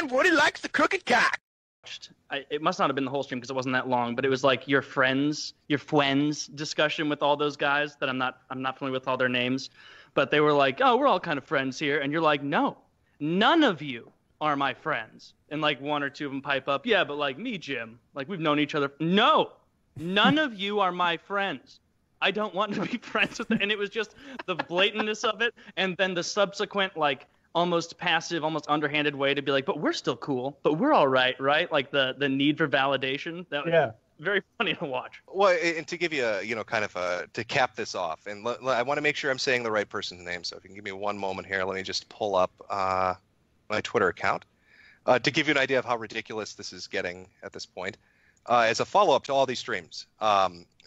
man, Woody likes the crooked cock. It must not have been the whole stream because it wasn't that long, but it was like your friends discussion with all those guys that I'm not familiar with all their names, but they were like, oh, we're all kind of friends here, and you're like, no, none of you are my friends, and like one or two of them pipe up, yeah, but like me, Jim, like we've known each other. No, none of you are my friends. I don't want to be friends with them, and it was just the blatantness of it, and then the subsequent like almost passive, almost underhanded way to be like, but we're still cool, but we're all right, right? Like the need for validation. That was very funny to watch. Well, and to give you a, kind of to cap this off, and I want to make sure I'm saying the right person's name, so if you can give me one moment here, let me just pull up my Twitter account to give you an idea of how ridiculous this is getting at this point. As a follow-up to all these streams,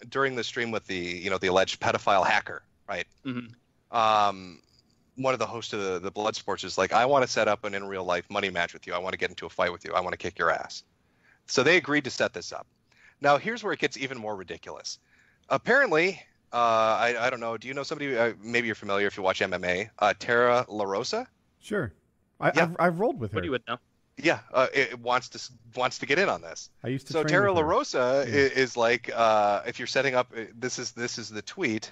during the stream with the, the alleged pedophile hacker, right? Mm-hmm. One of the hosts of the Blood Sports is like, I want to set up an in real life money match with you. I want to get into a fight with you. I want to kick your ass. So they agreed to set this up. Now, here's where it gets even more ridiculous. Apparently, I don't know. Do you know somebody, maybe you're familiar if you watch MMA, Tara LaRosa? Sure. I've rolled with her. What do you would know? Yeah, it wants to get in on this. I used to. So train Tara with her. LaRosa is like, if you're setting up, this is the tweet.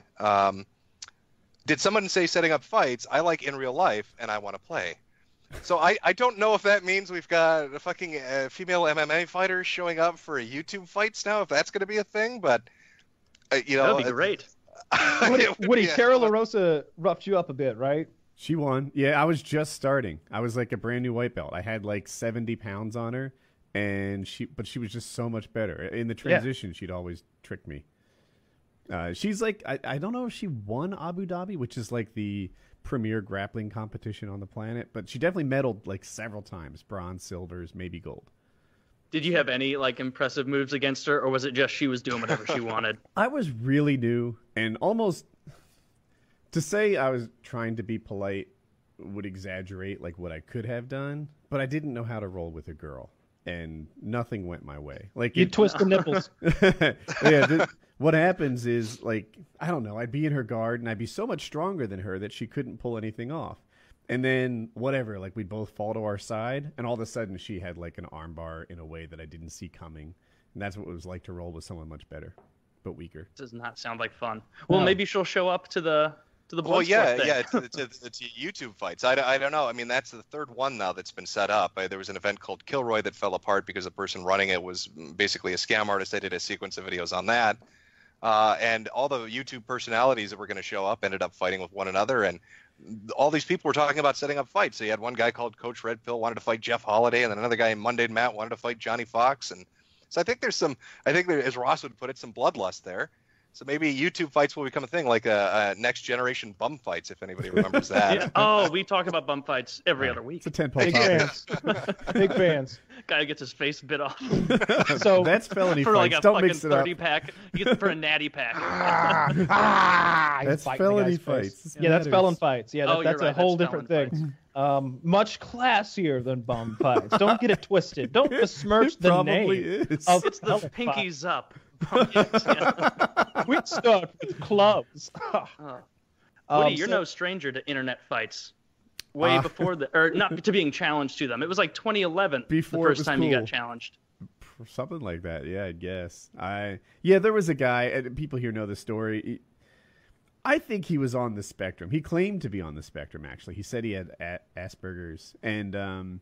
Did someone say setting up fights? I like in real life, and I want to play. So I don't know if that means we've got a fucking female MMA fighters showing up for YouTube fights now, if that's going to be a thing. But that would be great. Woody, Tara LaRosa roughed you up a bit, right? She won. Yeah, I was just starting. I was like a brand new white belt. I had like 70 pounds on her, and she was just so much better. In the transition, she'd always trick me. She's like, I don't know if she won Abu Dhabi, which is like the premier grappling competition on the planet, but she definitely medaled like several times, bronze, silvers, maybe gold. Did you have any like impressive moves against her, or was it just she was doing whatever she wanted? I was really new, and almost to say I was trying to be polite would exaggerate like what I could have done, but I didn't know how to roll with a girl, and nothing went my way. Like you twist the nipples. Yeah. What happens is, like, I don't know, I'd be in her guard, and I'd be so much stronger than her that she couldn't pull anything off. And then, whatever, like, we'd both fall to our side, and all of a sudden she had, like, an armbar in a way that I didn't see coming. And that's what it was like to roll with someone much better, but weaker. Does not sound like fun. Well, maybe she'll show up to the Bloodsport thing. to YouTube fights. I don't know. I mean, that's the third one now that's been set up. There was an event called Kilroy that fell apart because the person running it was basically a scam artist. I did a sequence of videos on that. And all the YouTube personalities that were going to show up ended up fighting with one another, and all these people were talking about setting up fights. So you had one guy called Coach Red Pill wanted to fight Jeff Holiday, and then another guy, Monday Matt, wanted to fight Johnny Fox. And so I think there, as Ross would put it, some bloodlust there. So maybe YouTube fights will become a thing, like a next generation bum fights, if anybody remembers that. Yeah. Oh, we talk about bum fights every other week. It's a 10-point Big fans. Guy gets his face bit off. So that's felony for fights. Like a Don't fucking mix it up. 30-pack. You get it for a natty pack. That's felony fights. Yeah, that's felon fights. Yeah, that's right. a whole That's different thing. Much classier than bum fights. Don't get it twisted. Don't besmirch It the probably name. is. It's the pinkies up. We start with clubs. Woody, you're no stranger to internet fights. Way before or not to being challenged to them. It was like 2011 Before the first time you cool. got challenged. Something like that, yeah, I guess. There was a guy, and people here know the story. I think he was on the spectrum. He claimed to be on the spectrum, actually. He said he had Asperger's, and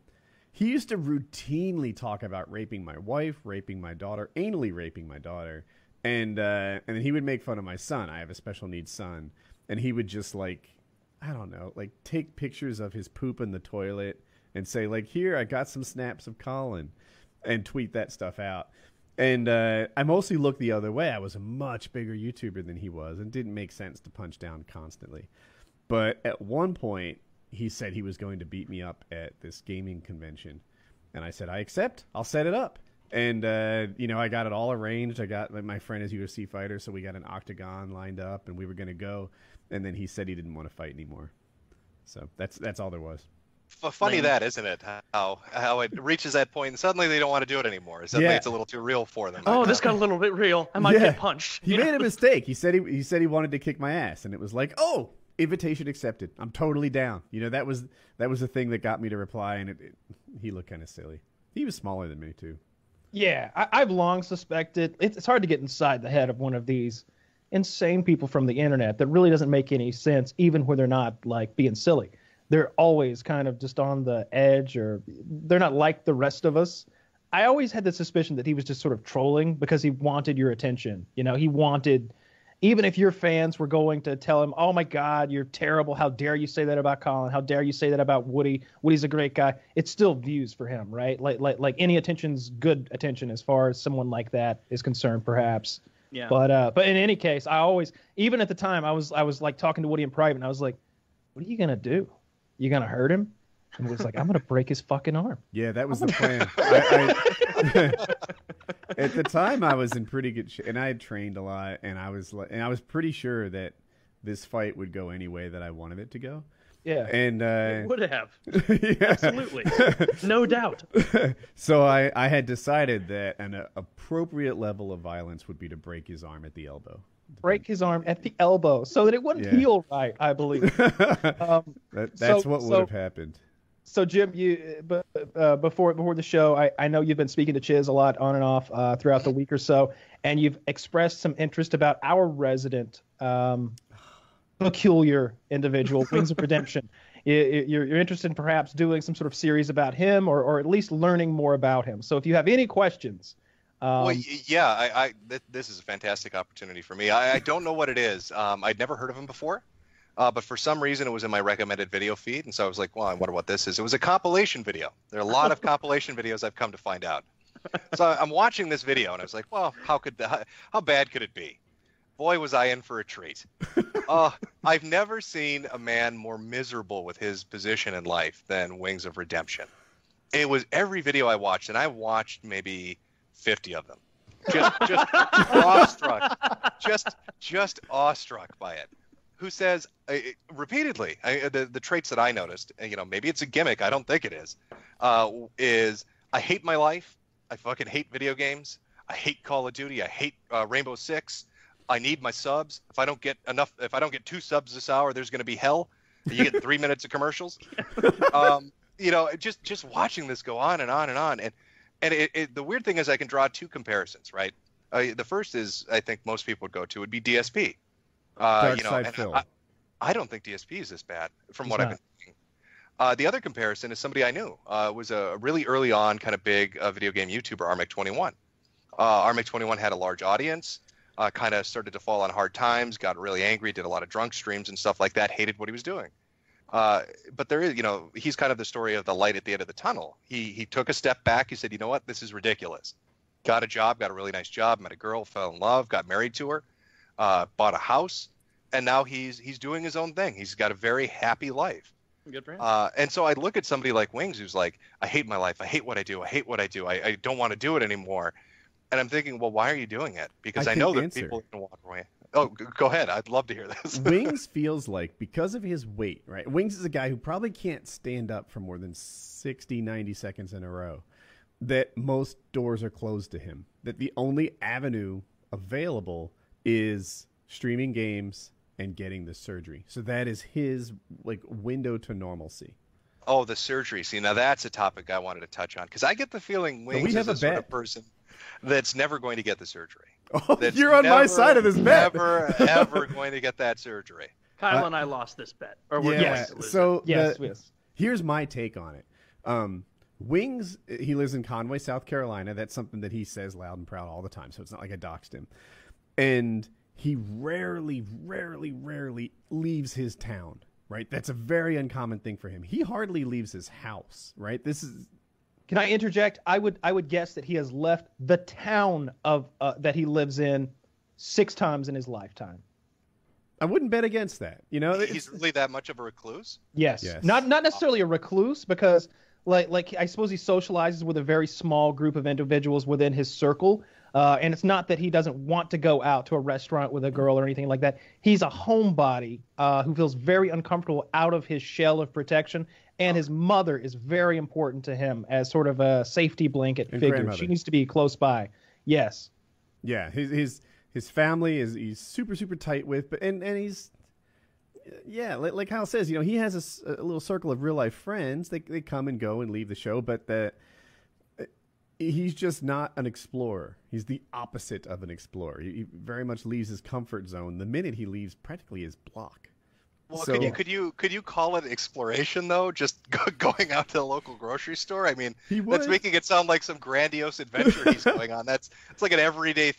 he used to routinely talk about raping my wife, raping my daughter, anally raping my daughter, and then he would make fun of my son. I have a special needs son, and he would just I don't know, take pictures of his poop in the toilet and say, here, I got some snaps of Colin, and tweet that stuff out. And I mostly looked the other way. I was a much bigger YouTuber than he was, and didn't make sense to punch down constantly. But at one point, he said he was going to beat me up at this gaming convention. And I said, I accept. I'll set it up. And, I got it all arranged. I got my friend is a UFC fighter, so we got an octagon lined up, and we were going to go. And then he said he didn't want to fight anymore. So that's all there was. Funny that, isn't it? How it reaches that point, and suddenly they don't want to do it anymore. Suddenly it's a little too real for them. Oh, this got a little bit real. I might get punched. He made a mistake. He said he wanted to kick my ass, and it was like, oh, invitation accepted. I'm totally down. That was the thing that got me to reply, and he looked kind of silly. He was smaller than me too. Yeah, I've long suspected it's hard to get inside the head of one of these insane people from the internet that really doesn't make any sense, even when they're not like being silly. They're always kind of just on the edge, or they're not like the rest of us. I always had the suspicion that he was just sort of trolling because he wanted your attention. You know, he wanted, even if your fans were going to tell him, "Oh my God, you're terrible. How dare you say that about Colin? How dare you say that about Woody? Woody's a great guy." It's still views for him, right? Like any attention's good attention as far as someone like that is concerned, perhaps. Yeah. But in any case, I always, even at the time, I was like talking to Woody in private, and I was like, "What are you gonna do? You gonna hurt him?" And he was like, "I'm gonna break his fucking arm." Yeah, that was the plan. At the time, I was in pretty good shape, and I had trained a lot, and I was pretty sure that this fight would go any way that I wanted it to go. Yeah. And It would have. yeah. Absolutely. No doubt. So I had decided that an appropriate level of violence would be to break his arm at the elbow. Break his arm at the elbow so that it wouldn't heal right, I believe. That's what would have happened. So Jim, before the show, I know you've been speaking to Chiz a lot on and off throughout the week or so, and you've expressed some interest about our resident peculiar individual, Wings of Redemption. You're interested in perhaps doing some sort of series about him, or at least learning more about him. So if you have any questions. Well, yeah, this is a fantastic opportunity for me. I don't know what it is. I'd never heard of him before. But for some reason, it was in my recommended video feed, and so I was like, well, I wonder what this is. It was a compilation video. There are a lot of compilation videos I've come to find out. So I'm watching this video, and I was like, well, how bad could it be? Boy, was I in for a treat. I've never seen a man more miserable with his position in life than Wings of Redemption. It was every video I watched, and I watched maybe 50 of them. Just awestruck. Just awestruck by it. Who says repeatedly, the traits that I noticed, maybe it's a gimmick, I don't think it is I hate my life, I fucking hate video games, I hate Call of Duty, I hate Rainbow Six, I need my subs. If I don't get 2 subs this hour, there's going to be hell. You get 3 minutes of commercials. Just watching this go on and on and on. And the weird thing is I can draw 2 comparisons, right? The first is, I think most people would go to, would be DSP. Dark Side Phil. I don't think DSP is this bad from what I've been seeing. The other comparison is somebody I knew. Was a really early on kind of big video game YouTuber, Armic21. Armic21 had a large audience, kind of started to fall on hard times, got really angry, did a lot of drunk streams and stuff like that, hated what he was doing. But there is, he's kind of the story of the light at the end of the tunnel. He took a step back. He said, you know what, this is ridiculous. Got a job, got a really nice job, met a girl, fell in love, got married to her. Bought a house, and now he's doing his own thing. He's got a very happy life. Good for him. And so I look at somebody like Wings who's like, I hate my life. I hate what I do. I don't want to do it anymore. And I'm thinking, well, why are you doing it? Because I know that people can walk away. Oh, go ahead. I'd love to hear this. Wings feels like, because of his weight, right? Wings is a guy who probably can't stand up for more than 60, 90 seconds in a row, that most doors are closed to him, that the only avenue available is streaming games and getting the surgery. So that is his window to normalcy. Oh, the surgery. See, now that's a topic I wanted to touch on, because I get the feeling Wings is the sort of person that's never going to get the surgery. Oh, you're on my side of this bet. Never, ever going to get that surgery. Kyle and I lost this bet. Or we're going to lose it. Yes. Here's my take on it. Wings, he lives in Conway, South Carolina. That's something that he says loud and proud all the time, so it's not like I doxed him. And he rarely leaves his town, right? That's a very uncommon thing for him. He hardly leaves his house, right? Can I interject? I would guess that he has left the town of that he lives in 6 times in his lifetime. I wouldn't bet against that. He's really that much of a recluse? Yes. Not necessarily a recluse, because like I suppose he socializes with a very small group of individuals within his circle. And it's not that he doesn't want to go out to a restaurant with a girl or anything like that. He's a homebody who feels very uncomfortable out of his shell of protection. And his mother is very important to him as sort of a safety blanket figure. She needs to be close by. Yes. Yeah, his family he's super tight with, but and he's Yeah, like Hal says, he has a little circle of real life friends. They come and go and leave the show, but he's just not an explorer. He's the opposite of an explorer. He very much leaves his comfort zone the minute he leaves practically his block. Well, So- could you call it exploration though? Just going out to the local grocery store. I mean, He that's would. making it sound like some grandiose adventure he's going on. It's like an everyday